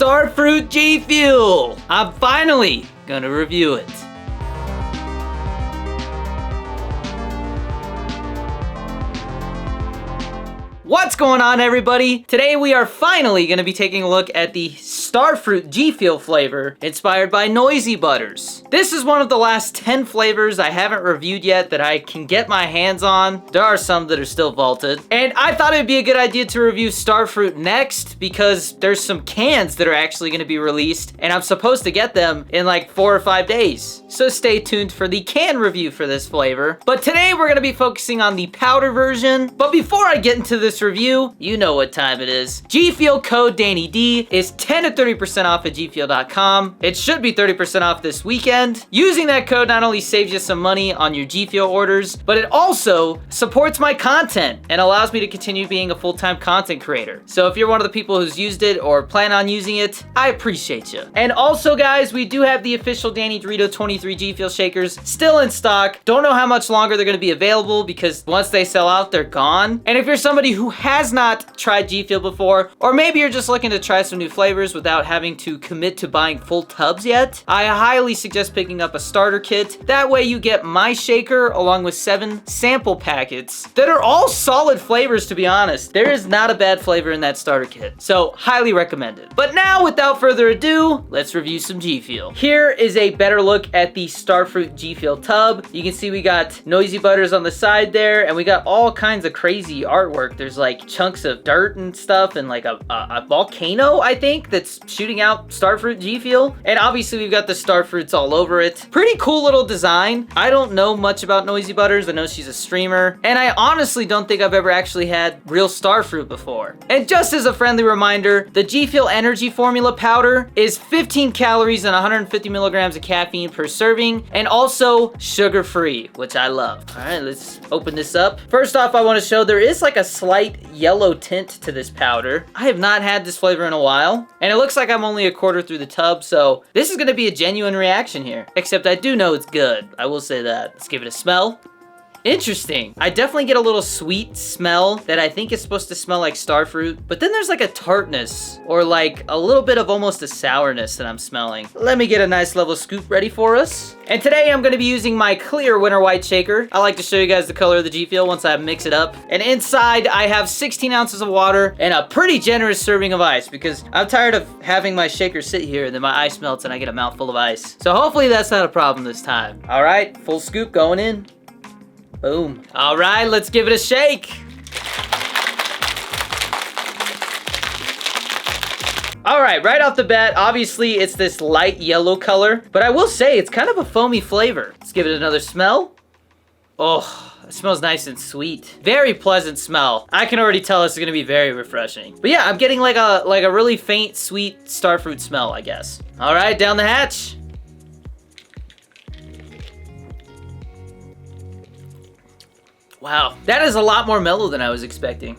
Star Fruit GFUEL. I'm finally gonna review it. What's going on, everybody? Today we are finally going to be taking a look at the Star Fruit GFUEL flavor inspired by NoisyButters. This is one of the last 10 flavors I haven't reviewed yet that I can get my hands on. There are some that are still vaulted. And I thought it'd be a good idea to review Star Fruit next because there's some cans that are actually going to be released and I'm supposed to get them in like 4 or 5 days. So stay tuned for the can review for this flavor. But today we're going to be focusing on the powder version. But before I get into this review, you know what time it is. GFUEL code DannyD is 10 to 30% off at gfuel.com. It should be 30% off this weekend. Using that code not only saves you some money on your GFUEL orders, but it also supports my content and allows me to continue being a full-time content creator. So if you're one of the people who's used it or plan on using it, I appreciate you. And also, guys, we do have the official Danny Dorito 23 GFUEL shakers still in stock. Don't know how much longer they're going to be available because once they sell out, they're gone. And if you're somebody who has not tried GFUEL before, or maybe you're just looking to try some new flavors without having to commit to buying full tubs yet, I highly suggest picking up a starter kit. That way you get my shaker along with 7 sample packets that are all solid flavors, to be honest. There is not a bad flavor in that starter kit, so highly recommended. But now, without further ado, let's review some GFUEL. Here is a better look at the Star Fruit GFUEL tub. You can see we got NoisyButters on the side there, and we got all kinds of crazy artwork. There's like chunks of dirt and stuff and like a volcano, I think, that's shooting out Star Fruit GFUEL. And obviously we've got the Star Fruits all over it. Pretty cool little design. I don't know much about NoisyButters. I know she's a streamer. And I honestly don't think I've ever actually had real Star Fruit before. And just as a friendly reminder, the GFUEL Energy Formula powder is 15 calories and 150 milligrams of caffeine per serving, and also sugar-free, which I love. All right, let's open this up. First off, I want to show there is like a slight yellow tint to this powder. I have not had this flavor in a while, and it looks like I'm only a quarter through the tub, so this is going to be a genuine reaction here. Except I do know it's good. I will say that. Let's give it a smell. Interesting. I definitely get a little sweet smell that I think is supposed to smell like Star Fruit, but then there's like a tartness or like a little bit of almost a sourness that I'm smelling. Let me get a nice level scoop ready for us. And today I'm going to be using my clear Winter White shaker. I like to show you guys the color of the GFUEL once I mix it up. And inside I have 16 ounces of water and a pretty generous serving of ice because I'm tired of having my shaker sit here and then my ice melts and I get a mouthful of ice. So hopefully that's not a problem this time. All right, full scoop going in. Boom. All right, let's give it a shake. All right, right off the bat, obviously it's this light yellow color, but I will say it's kind of a foamy flavor. Let's give it another smell. Oh, it smells nice and sweet. Very pleasant smell. I can already tell this is gonna be very refreshing. But yeah, I'm getting like a really faint, sweet Star Fruit smell, I guess. All right, down the hatch. Wow, that is a lot more mellow than I was expecting.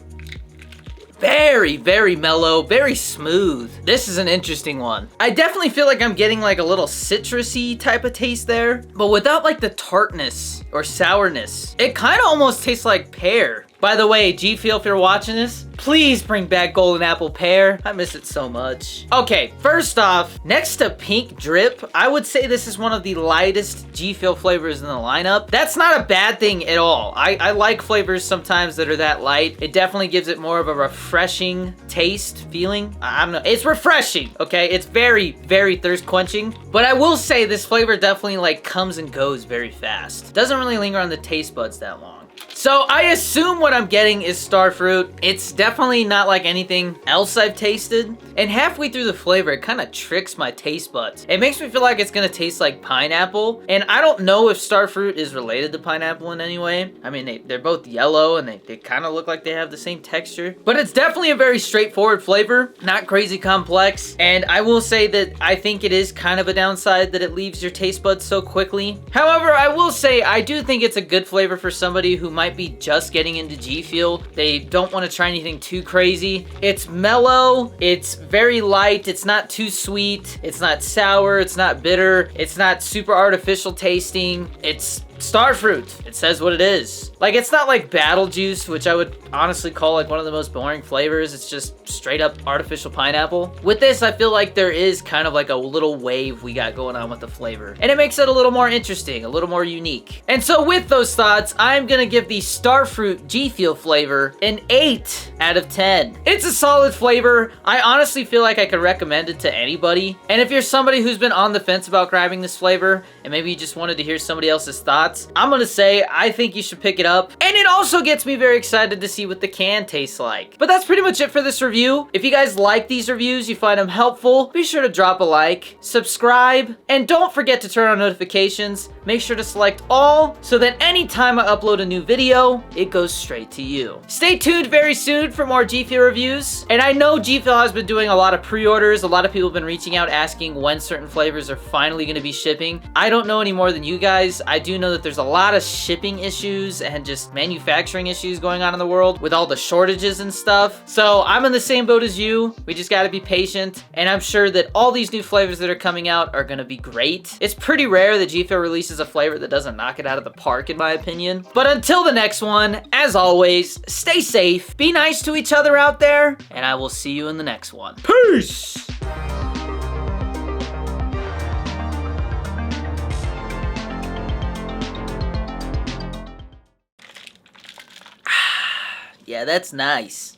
Very, very mellow, very smooth. This is an interesting one. I definitely feel like I'm getting like a little citrusy type of taste there, but without like the tartness or sourness. It kind of almost tastes like pear. By the way, GFUEL, if you're watching this, please bring back Golden Apple Pear. I miss it so much. Okay, first off, next to Pink Drip, I would say this is one of the lightest GFUEL flavors in the lineup. That's not a bad thing at all. I like flavors sometimes that are that light. It definitely gives it more of a refreshing taste, feeling. I don't know. It's refreshing, okay? It's very, very thirst quenching. But I will say this flavor definitely like comes and goes very fast. Doesn't really linger on the taste buds that long. So I assume what I'm getting is Star Fruit. It's definitely not like anything else I've tasted. And halfway through the flavor, it kind of tricks my taste buds. It makes me feel like it's gonna taste like pineapple. And I don't know if Star Fruit is related to pineapple in any way. I mean, they're both yellow and they kind of look like they have the same texture. But it's definitely a very straightforward flavor, not crazy complex. And I will say that I think it is kind of a downside that it leaves your taste buds so quickly. However, I will say I do think it's a good flavor for somebody who might be just getting into GFUEL. They don't want to try anything too crazy. It's mellow, it's very light, it's not too sweet, it's not sour, it's not bitter, it's not super artificial tasting, it's Star Fruit. It says what it is. Like, it's not like Battle Juice, which I would honestly call like one of the most boring flavors. It's just straight up artificial pineapple. With this, I feel like there is kind of like a little wave we got going on with the flavor. And it makes it a little more interesting, a little more unique. And so with those thoughts, I'm gonna give the Star Fruit GFUEL Flavor an 8 out of 10. It's a solid flavor. I honestly feel like I could recommend it to anybody. And if you're somebody who's been on the fence about grabbing this flavor, and maybe you just wanted to hear somebody else's thoughts, I'm gonna say I think you should pick it up. And it also gets me very excited to see what the can tastes like. But that's pretty much it for this review. If you guys like these reviews, you find them helpful, be sure to drop a like, subscribe, and don't forget to turn on notifications. Make sure to select all so that anytime I upload a new video, it goes straight to you. Stay tuned very soon for more GFUEL reviews. And I know GFUEL has been doing a lot of pre-orders. A lot of people have been reaching out asking when certain flavors are finally going to be shipping. I don't know any more than you guys. I do know that there's a lot of shipping issues and just manufacturing issues going on in the world with all the shortages and stuff. So I'm in the same boat as you. We just got to be patient. And I'm sure that all these new flavors that are coming out are going to be great. It's pretty rare that GFUEL releases a flavor that doesn't knock it out of the park, in my opinion. But until the next one, as always, stay safe, be nice to each other out there, and I will see you in the next one. Peace! Yeah, that's nice.